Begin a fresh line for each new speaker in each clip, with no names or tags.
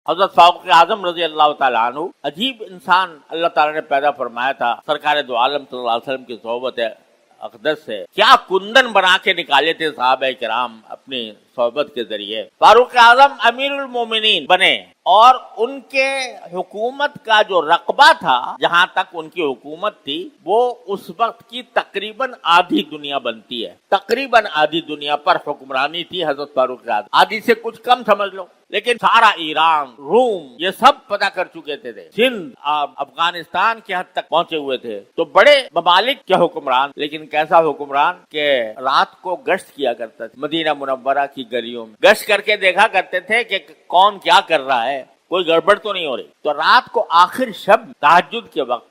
حضرت فاروق اعظم رضی اللہ تعالیٰ عنہ عجیب انسان اللہ تعالیٰ نے پیدا فرمایا تھا، سرکار دو عالم صلی اللہ علیہ وسلم کی صحبت اقدس سے کیا کندن بنا کے نکالے تھے صحابہ کرام اپنی صحبت کے ذریعے۔ فاروق اعظم امیر المومنین بنے اور ان کے حکومت کا جو رقبہ تھا، جہاں تک ان کی حکومت تھی، وہ اس وقت کی تقریباً آدھی دنیا بنتی ہے، تقریباً آدھی دنیا پر حکمرانی تھی حضرت فاروق اعظم، آدھی سے کچھ کم سمجھ لو، لیکن سارا ایران، روم، یہ سب پتہ کر چکے تھے، سندھ، افغانستان کی حد تک پہنچے ہوئے تھے۔ تو بڑے ممالک کے حکمران، لیکن کیسا حکمران کہ رات کو گشت کیا کرتا تھا، مدینہ منورہ کی گلیوں میں گشت کر کے دیکھا کرتے تھے کہ کون کیا کر رہا ہے، کوئی گڑبڑ تو نہیں ہو رہی۔ تو رات کو آخر شب تہجد کے وقت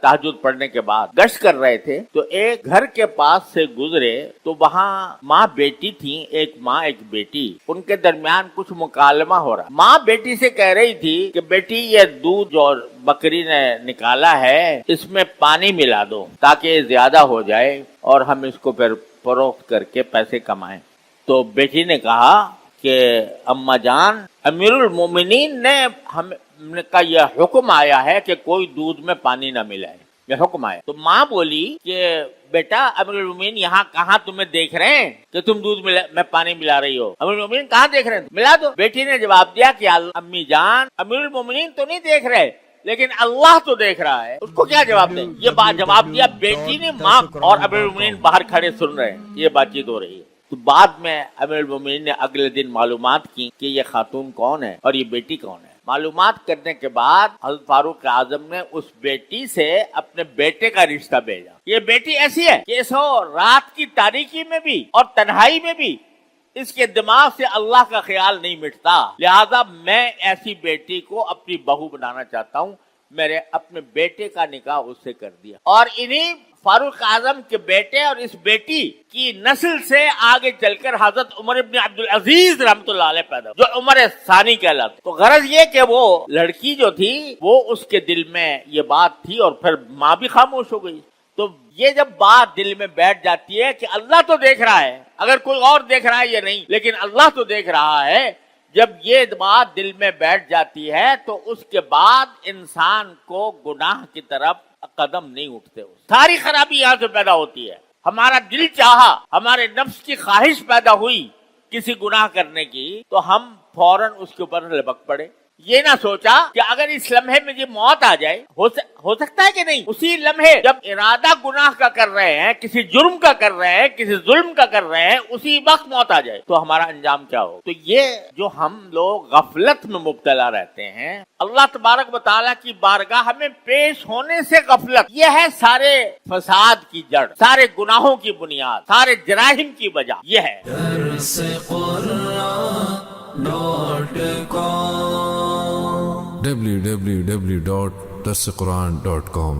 تہجد پڑھنے کے بعد گشت کر رہے تھے، تو ایک گھر کے پاس سے گزرے تو وہاں ماں بیٹی تھی، ایک ماں ایک بیٹی، ان کے درمیان کچھ مکالمہ ہو رہا۔ ماں بیٹی سے کہہ رہی تھی کہ بیٹی یہ دودھ جو بکری نے نکالا ہے اس میں پانی ملا دو تاکہ یہ زیادہ ہو جائے اور ہم اس کو پھر فروخت کر کے پیسے کمائیں۔ تو بیٹی نے کہا کہ اماں جان، امیر المومنین نے ہم کا یہ حکم آیا ہے کہ کوئی دودھ میں پانی نہ ملائے، یہ حکم آیا۔ تو ماں بولی کہ بیٹا امیر المومنین یہاں کہاں تمہیں دیکھ رہے ہیں کہ تم دودھ میں پانی ملا رہی ہو، امیر المومنین کہاں دیکھ رہے ہیں، ملا دو۔ بیٹی نے جواب دیا کہ امی جان، امیر المومنین تو نہیں دیکھ رہے لیکن اللہ تو دیکھ رہا ہے۔ اس کو کیا جواب دیں؟ یہ بات جواب دیا بیٹی نے، ماں اور امیر المومنین باہر کھڑے سن رہے ہیں، یہ بات چیت ہو رہی ہے۔ تو بعد میں امیر المومنین نے اگلے دن معلومات کی کہ یہ خاتون کون ہے اور یہ بیٹی کون ہے۔ معلومات کرنے کے بعد حضرت فاروق اعظم نے اس بیٹی سے اپنے بیٹے کا رشتہ بھیجا۔ یہ بیٹی ایسی ہے کہ سو رات کی تاریکی میں بھی اور تنہائی میں بھی اس کے دماغ سے اللہ کا خیال نہیں مٹتا، لہذا میں ایسی بیٹی کو اپنی بہو بنانا چاہتا ہوں، میرے اپنے بیٹے کا نکاح اس سے کر دیا۔ اور انہی فاروق اعظم کے بیٹے اور اس بیٹی کی نسل سے آگے چل کر حضرت عمر ابن عبدالعزیز رحمۃ اللہ علیہ پیدا، جو عمر ثانی کہلاتے۔ تو غرض یہ کہ وہ لڑکی جو تھی وہ اس کے دل میں یہ بات تھی اور پھر ماں بھی خاموش ہو گئی۔ تو یہ جب بات دل میں بیٹھ جاتی ہے کہ اللہ تو دیکھ رہا ہے، اگر کوئی اور دیکھ رہا ہے یہ نہیں، لیکن اللہ تو دیکھ رہا ہے، جب یہ بات دل میں بیٹھ جاتی ہے تو اس کے بعد انسان کو گناہ کی طرف قدم نہیں اٹھتے۔ ساری خرابی یہاں سے پیدا ہوتی ہے۔ ہمارا دل چاہا، ہمارے نفس کی خواہش پیدا ہوئی کسی گناہ کرنے کی، تو ہم فوراً اس کے اوپر لپک پڑے۔ یہ نہ سوچا کہ اگر اس لمحے میں یہ موت آ جائے، ہو سکتا ہے کہ نہیں، اسی لمحے جب ارادہ گناہ کا کر رہے ہیں، کسی جرم کا کر رہے ہیں، کسی ظلم کا کر رہے ہیں، اسی وقت موت آ جائے تو ہمارا انجام کیا ہو۔ تو یہ جو ہم لوگ غفلت میں مبتلا رہتے ہیں، اللہ تبارک و تعالیٰ کی بارگاہ میں پیش ہونے سے غفلت، یہ ہے سارے فساد کی جڑ، سارے گناہوں کی بنیاد، سارے جرائم کی وجہ یہ ہے۔
www.darsequran.com